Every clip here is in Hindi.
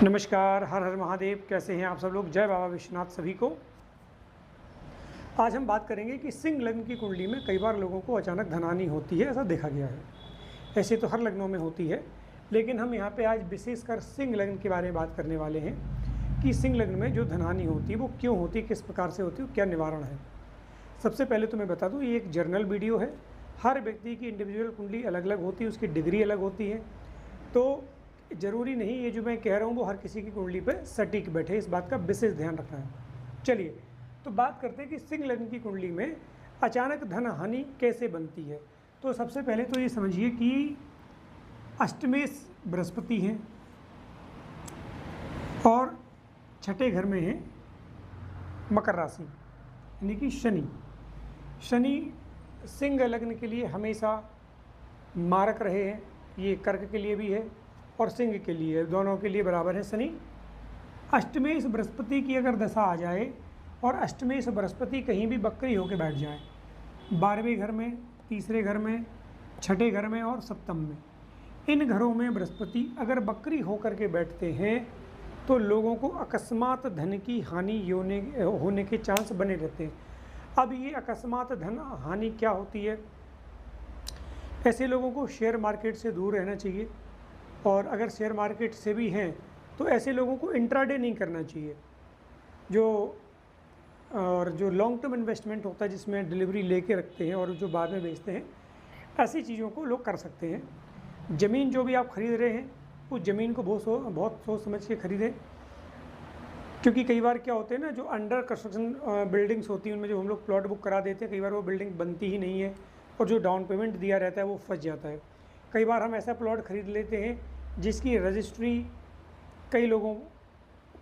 नमस्कार, हर हर महादेव। कैसे हैं आप सब लोग? जय बाबा विश्वनाथ सभी को। आज हम बात करेंगे कि सिंह लग्न की कुंडली में कई बार लोगों को अचानक धनहानि होती है, ऐसा देखा गया है। ऐसे तो हर लग्नों में होती है, लेकिन हम यहाँ पे आज विशेषकर सिंह लग्न के बारे में बात करने वाले हैं कि सिंह लग्न में जो धनहानि होती है वो क्यों होती है, किस प्रकार से होती है, क्या निवारण है। सबसे पहले तो मैं बता दूँ, ये एक जर्नल वीडियो है। हर व्यक्ति की इंडिविजुअल कुंडली अलग अलग होती है, उसकी डिग्री अलग होती है, तो ज़रूरी नहीं ये जो मैं कह रहा हूँ वो हर किसी की कुंडली पे सटीक बैठे, इस बात का विशेष ध्यान रखना है। चलिए तो बात करते हैं कि सिंह लग्न की कुंडली में अचानक धन हानि कैसे बनती है। तो सबसे पहले तो ये समझिए कि अष्टमेश बृहस्पति हैं और छठे घर में है मकर राशि यानी कि शनि। शनि सिंह लग्न के लिए हमेशा मारक रहे हैं, ये कर्क के लिए भी है और सिंह के लिए, दोनों के लिए बराबर है शनि। अष्टमेश बृहस्पति की अगर दशा आ जाए और अष्टमेश बृहस्पति कहीं भी बकरी होकर बैठ जाए, 12वें घर में, तीसरे घर में, छठे घर में और सप्तम में, इन घरों में बृहस्पति अगर बकरी होकर के बैठते हैं तो लोगों को अकस्मात धन की हानि होने के चांस बने रहते हैं। अब ये अकस्मात धन हानि क्या होती है? ऐसे लोगों को शेयर मार्केट से दूर रहना चाहिए, और अगर शेयर मार्केट से भी हैं तो ऐसे लोगों को इंट्राडे नहीं करना चाहिए। जो लॉन्ग टर्म इन्वेस्टमेंट होता है जिसमें डिलीवरी लेके रखते हैं और जो बाद में बेचते हैं, ऐसी चीज़ों को लोग कर सकते हैं। ज़मीन जो भी आप खरीद रहे हैं उस ज़मीन को बहुत सोच समझ के खरीदें, क्योंकि कई बार क्या होते हैं ना, जो अंडर कंस्ट्रक्शन बिल्डिंग्स होती हैं उनमें जो हम लोग प्लॉट बुक करा देते हैं, कई बार वो बिल्डिंग बनती ही नहीं है और जो डाउन पेमेंट दिया रहता है वो फंस जाता है। कई बार हम ऐसा प्लॉट खरीद लेते हैं जिसकी रजिस्ट्री कई लोगों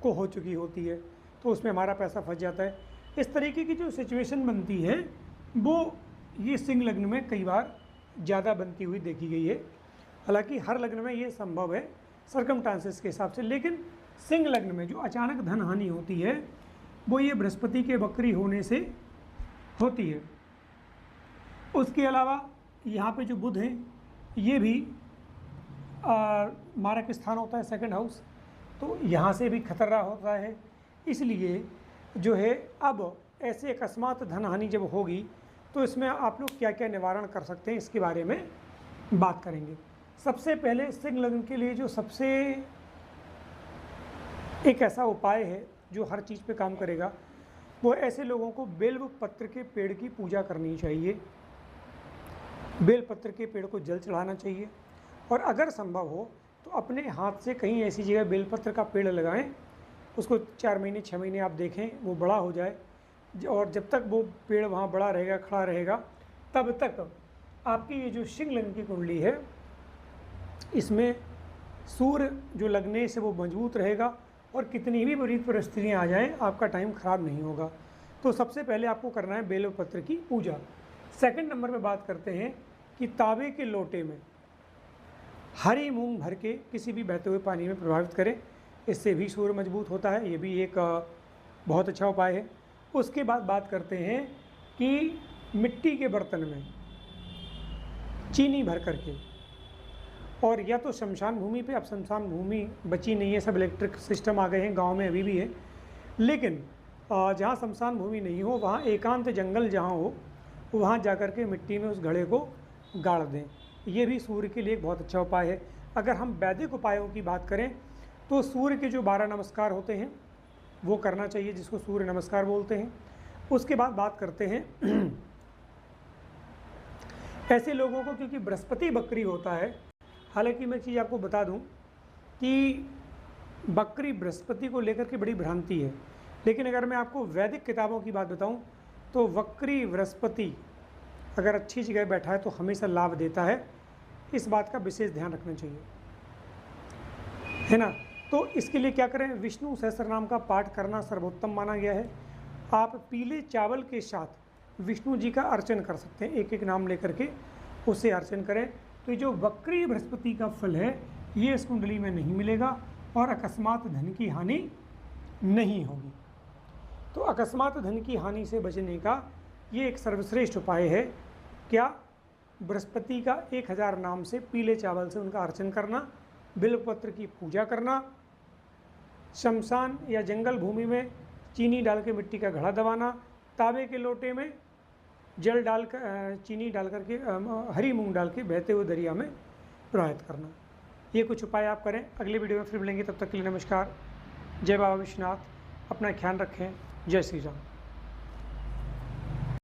को हो चुकी होती है, तो उसमें हमारा पैसा फंस जाता है। इस तरीके की जो सिचुएशन बनती है वो ये सिंह लग्न में कई बार ज़्यादा बनती हुई देखी गई है। हालांकि हर लग्न में ये संभव है सर्कमस्टांसेस के हिसाब से, लेकिन सिंह लग्न में जो अचानक धन हानि होती है वो ये बृहस्पति के बकरी होने से होती है। उसके अलावा यहाँ पे जो बुध हैं ये भी मारक स्थान होता है, सेकंड हाउस, तो यहाँ से भी खतरा होता है। इसलिए जो है अब ऐसे अकस्मात धन हानि जब होगी तो इसमें आप लोग क्या क्या निवारण कर सकते हैं इसके बारे में बात करेंगे। सबसे पहले सिंह लग्न के लिए जो सबसे एक ऐसा उपाय है जो हर चीज़ पे काम करेगा, वो ऐसे लोगों को बेल पत्र के पेड़ की पूजा करनी चाहिए। बेल पत्र के पेड़ को जल चढ़ाना चाहिए, और अगर संभव हो तो अपने हाथ से कहीं ऐसी जगह बेलपत्र का पेड़ लगाएं, उसको 4 महीने 6 महीने आप देखें वो बड़ा हो जाए, और जब तक वो पेड़ वहाँ बड़ा रहेगा, खड़ा रहेगा, तब तक आपकी ये जो सिंह लग्न की कुंडली है इसमें सूर्य जो लगने से वो मजबूत रहेगा, और कितनी भी विपरीत परिस्थितियाँ आ जाएँ आपका टाइम ख़राब नहीं होगा। तो सबसे पहले आपको करना है बेलपत्र की पूजा। सेकंड नंबर पे बात करते हैं कि तांबे के लोटे में हरी मूंग भर के किसी भी बहते हुए पानी में प्रभावित करें, इससे भी सूर्य मजबूत होता है, ये भी एक बहुत अच्छा उपाय है। उसके बाद बात करते हैं कि मिट्टी के बर्तन में चीनी भर करके, और या तो शमशान भूमि पे, अब शमशान भूमि बची नहीं है, सब इलेक्ट्रिक सिस्टम आ गए हैं, गांव में अभी भी है, लेकिन जहाँ शमशान भूमि नहीं हो, वहाँ एकांत जंगल जहाँ हो, वहाँ जा कर के मिट्टी में उस घड़े को गाड़ दें। ये भी सूर्य के लिए एक बहुत अच्छा उपाय है। अगर हम वैदिक उपायों की बात करें तो सूर्य के जो 12 नमस्कार होते हैं वो करना चाहिए, जिसको सूर्य नमस्कार बोलते हैं। उसके बाद बात करते हैं ऐसे लोगों को, क्योंकि बृहस्पति बकरी होता है। हालांकि मैं चीज़ आपको बता दूं कि बकरी बृहस्पति को लेकर के बड़ी भ्रांति है, लेकिन अगर मैं आपको वैदिक किताबों की बात बताऊं तो वक्री बृहस्पति अगर अच्छी जगह बैठा है तो हमेशा लाभ देता है। इस बात का विशेष ध्यान रखना चाहिए, है ना। तो इसके लिए क्या करें, विष्णु सहस्त्र नाम का पाठ करना सर्वोत्तम माना गया है। आप पीले चावल के साथ विष्णु जी का अर्चन कर सकते हैं, एक एक नाम लेकर के उससे अर्चन करें। तो ये जो वक्री बृहस्पति का फल है ये इस कुंडली में नहीं मिलेगा और अकस्मात धन की हानि नहीं होगी। तो अकस्मात धन की हानि से बचने का ये एक सर्वश्रेष्ठ उपाय है। क्या? बृहस्पति का 1000 नाम से पीले चावल से उनका अर्चन करना, बिल्वपत्र की पूजा करना, शमशान या जंगल भूमि में चीनी डाल के मिट्टी का घड़ा दबाना, तांबे के लोटे में जल डाल कर चीनी डाल करके हरी मूंग डाल के बहते हुए दरिया में प्रवाहित करना। ये कुछ उपाय आप करें। अगली वीडियो में फिर मिलेंगे, तब तक के लिए नमस्कार। जय बाबा विश्वनाथ। अपना ख्याल रखें। जय श्री राम।